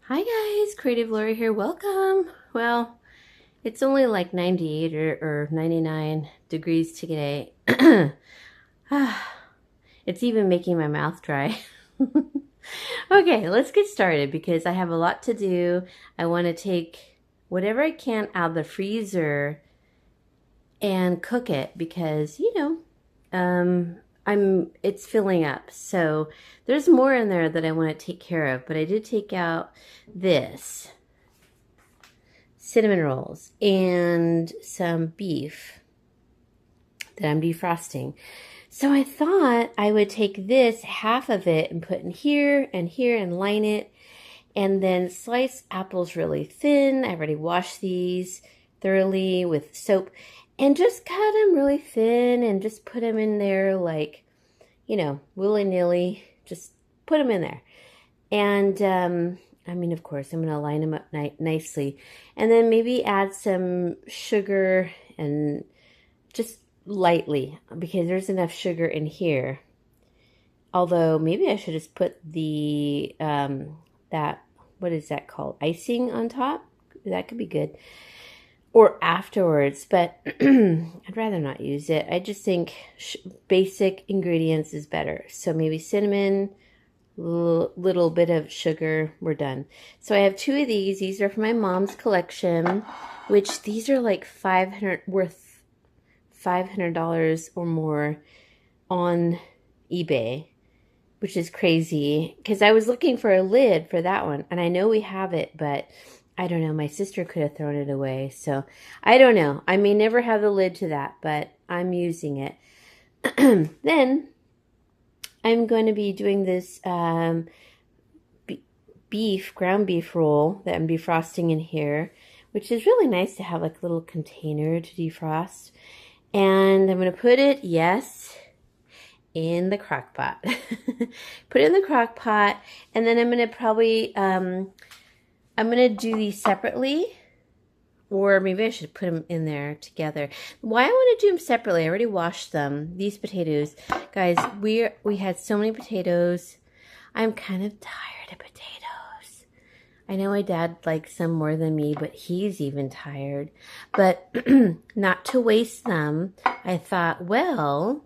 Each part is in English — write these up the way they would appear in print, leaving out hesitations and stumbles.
Hi guys, Creative Lori here. Welcome. Well, it's only like 98 or 99 degrees today. It's even making my mouth dry. Okay, let's get started because I have a lot to do. I want to take whatever I can out of the freezer and cook it because, it's filling up. So there's more in there that I want to take care of, but I did take out this cinnamon rolls and some beef that I'm defrosting. So I thought I would take this, half of it, and put in here and line it, and then slice apples really thin. I already washed these thoroughly with soap, and just cut them really thin and just put them in there like, willy-nilly. Just put them in there. And of course, I'm going to line them up nicely. And then maybe add some sugar and just lightly because there's enough sugar in here. Although maybe I should just put the, what is that called? Icing on top? That could be good. Or afterwards, but I'd rather not use it. I just think basic ingredients is better. So maybe cinnamon, little bit of sugar, we're done. So I have two of these. These are from my mom's collection, which these are like worth $500 or more on eBay, which is crazy because I was looking for a lid for that one, and I know we have it, but I don't know. My sister could have thrown it away, so I don't know. I may never have the lid to that, but I'm using it. Then I'm going to be doing this ground beef roll that I'm defrosting in here, which is really nice to have like a little container to defrost. And I'm going to put it, yes, in the crock pot. Put it in the crock pot, and then I'm going to probably, I'm going to do these separately. Or maybe I should put them in there together. Why I want to do them separately, I already washed them. These potatoes. Guys, we had so many potatoes. I'm kind of tired of potatoes. I know my dad likes them more than me, but he's even tired. But not to waste them, I thought, well,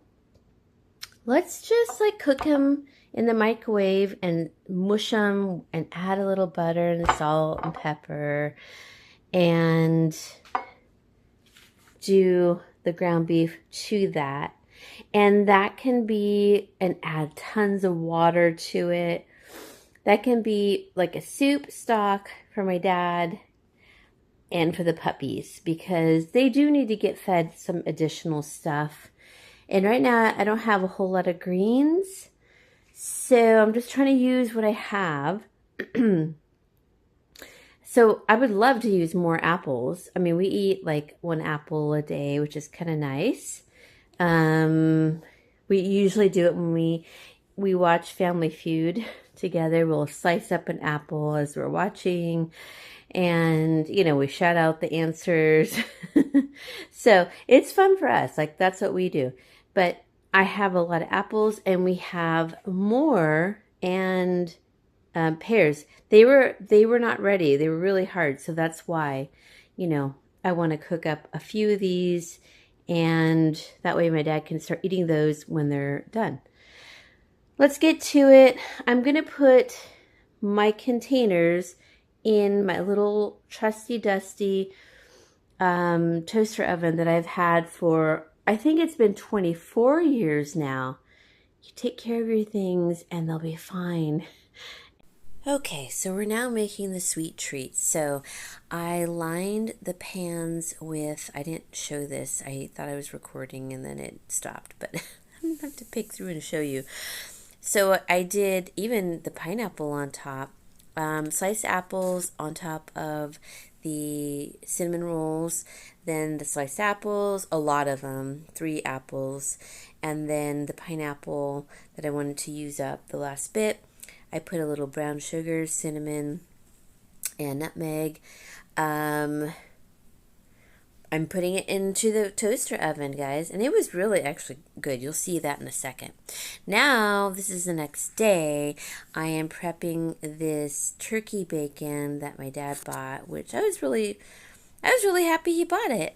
let's just like cook them in the microwave and mush them and add a little butter and salt and pepper and do the ground beef to that. And that can be, and add tons of water to it. That can be like a soup stock for my dad and for the puppies because they do need to get fed some additional stuff. And right now I don't have a whole lot of greens, so I'm just trying to use what I have. So I would love to use more apples. I mean, we eat like one apple a day, which is kind of nice. We usually do it when we watch Family Feud together. We'll slice up an apple as we're watching, and we shout out the answers. So it's fun for us. Like that's what we do. But I have a lot of apples, and we have more and pears. They were not ready. They were really hard. So that's why, I want to cook up a few of these, and that way my dad can start eating those when they're done. Let's get to it. I'm going to put my containers in my little trusty dusty toaster oven that I've had for, I think it's been 24 years now. You take care of your things and they'll be fine. Okay, so we're now making the sweet treats. So I lined the pans with, I didn't show this. I thought I was recording and then it stopped, but I'm going to have to pick through and show you. So I did even the pineapple on top, sliced apples on top of the cinnamon rolls, then the sliced apples, a lot of them, 3 apples, and then the pineapple that I wanted to use up the last bit. I put a little brown sugar, cinnamon, and nutmeg. I'm putting it into the toaster oven, guys, and it was really actually good. You'll see that in a second. Now, this is the next day. I am prepping this turkey bacon that my dad bought, which I was really happy he bought it.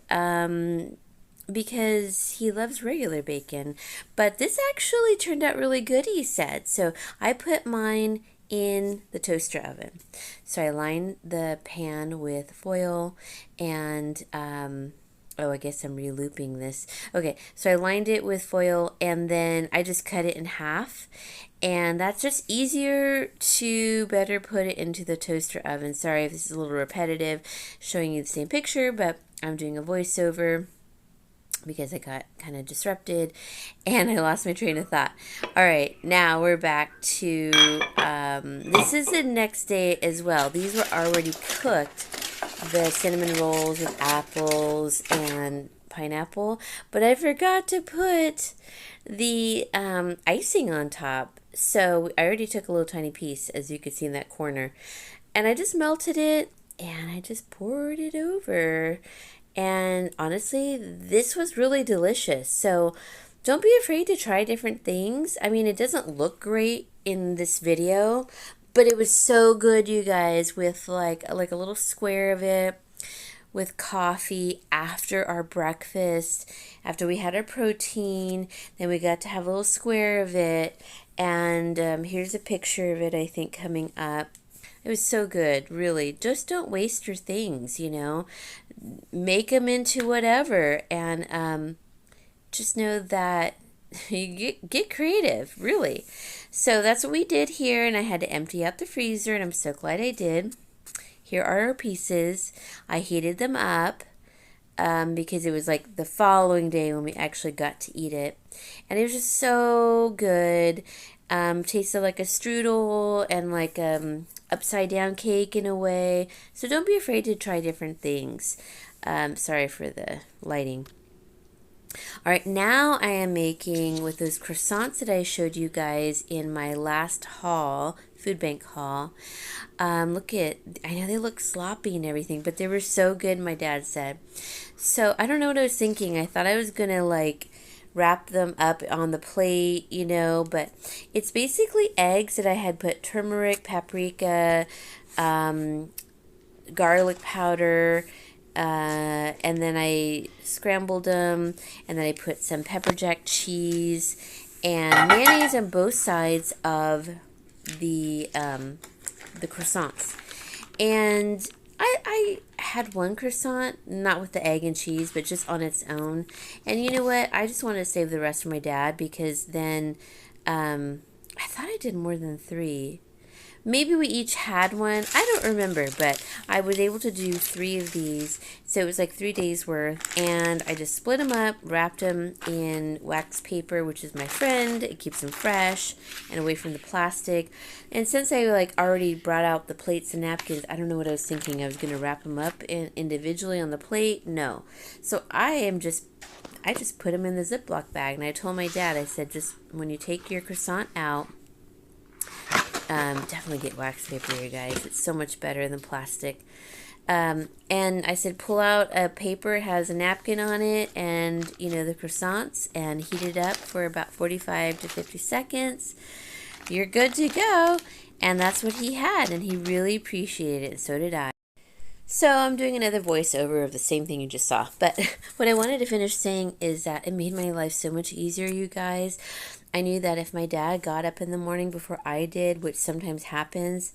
Because he loves regular bacon. But this actually turned out really good, he said. So I put mine in the toaster oven. So I lined the pan with foil and, oh, I guess I'm re-looping this. Okay, so I lined it with foil and then I just cut it in half. And that's just easier to better put it into the toaster oven. Sorry if this is a little repetitive, showing you the same picture, but I'm doing a voiceover because I got kind of disrupted and I lost my train of thought. All right, now we're back to, this is the next day as well. These were already cooked, the cinnamon rolls with apples and pineapple, but I forgot to put the icing on top. So I already took a little tiny piece, as you could see in that corner, and I just melted it and I just poured it over. And honestly, this was really delicious. So don't be afraid to try different things. I mean, it doesn't look great in this video, but it was so good, you guys, with like a little square of it with coffee after our breakfast, after we had our protein. Then we got to have a little square of it. And here's a picture of it, I think, coming up. It was so good, really. Just don't waste your things, you know. Make them into whatever, and just know that you get creative, really. So that's what we did here, and I had to empty out the freezer, and I'm so glad I did. Here are our pieces. I heated them up because it was like the following day when we actually got to eat it, and it was just so good. Tasted like a strudel and like upside down cake in a way. So don't be afraid to try different things. Sorry for the lighting. All right, now I am making with those croissants that I showed you guys in my last haul, food bank haul. Look at, I know they look sloppy and everything, but they were so good, my dad said. So I don't know what I was thinking. I thought I was gonna like wrap them up on the plate, you know, but it's basically eggs that I had put turmeric, paprika, garlic powder, and then I scrambled them, and then I put some pepper jack cheese and mayonnaise on both sides of the croissants. And I had one croissant, not with the egg and cheese, but just on its own. And you know what? I just want to save the rest for my dad, because then I thought I did more than 3. Maybe we each had one. I don't remember, but I was able to do 3 of these. So it was like 3 days worth. And I just split them up, wrapped them in wax paper, which is my friend. It keeps them fresh and away from the plastic. And since I like already brought out the plates and napkins, I don't know what I was thinking. I was going to wrap them up individually on the plate. No. So I just put them in the Ziploc bag. And I told my dad, I said, just when you take your croissant out, definitely get wax paper here, guys. It's so much better than plastic. And I said, pull out a paper, it has a napkin on it, and, you know, the croissants, and heat it up for about 45 to 50 seconds. You're good to go. And that's what he had, and he really appreciated it. So did I. So I'm doing another voiceover of the same thing you just saw. But what I wanted to finish saying is that it made my life so much easier, you guys. I knew that if my dad got up in the morning before I did, which sometimes happens,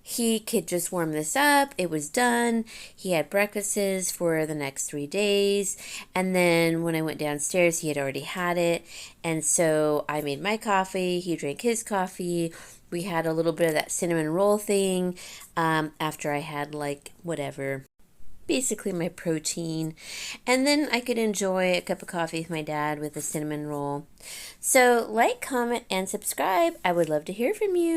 he could just warm this up. It was done. He had breakfasts for the next 3 days. And then when I went downstairs, he had already had it. And so I made my coffee. He drank his coffee. We had a little bit of that cinnamon roll thing after I had like whatever, basically my protein. And then I could enjoy a cup of coffee with my dad with a cinnamon roll. So like, comment, and subscribe. I would love to hear from you.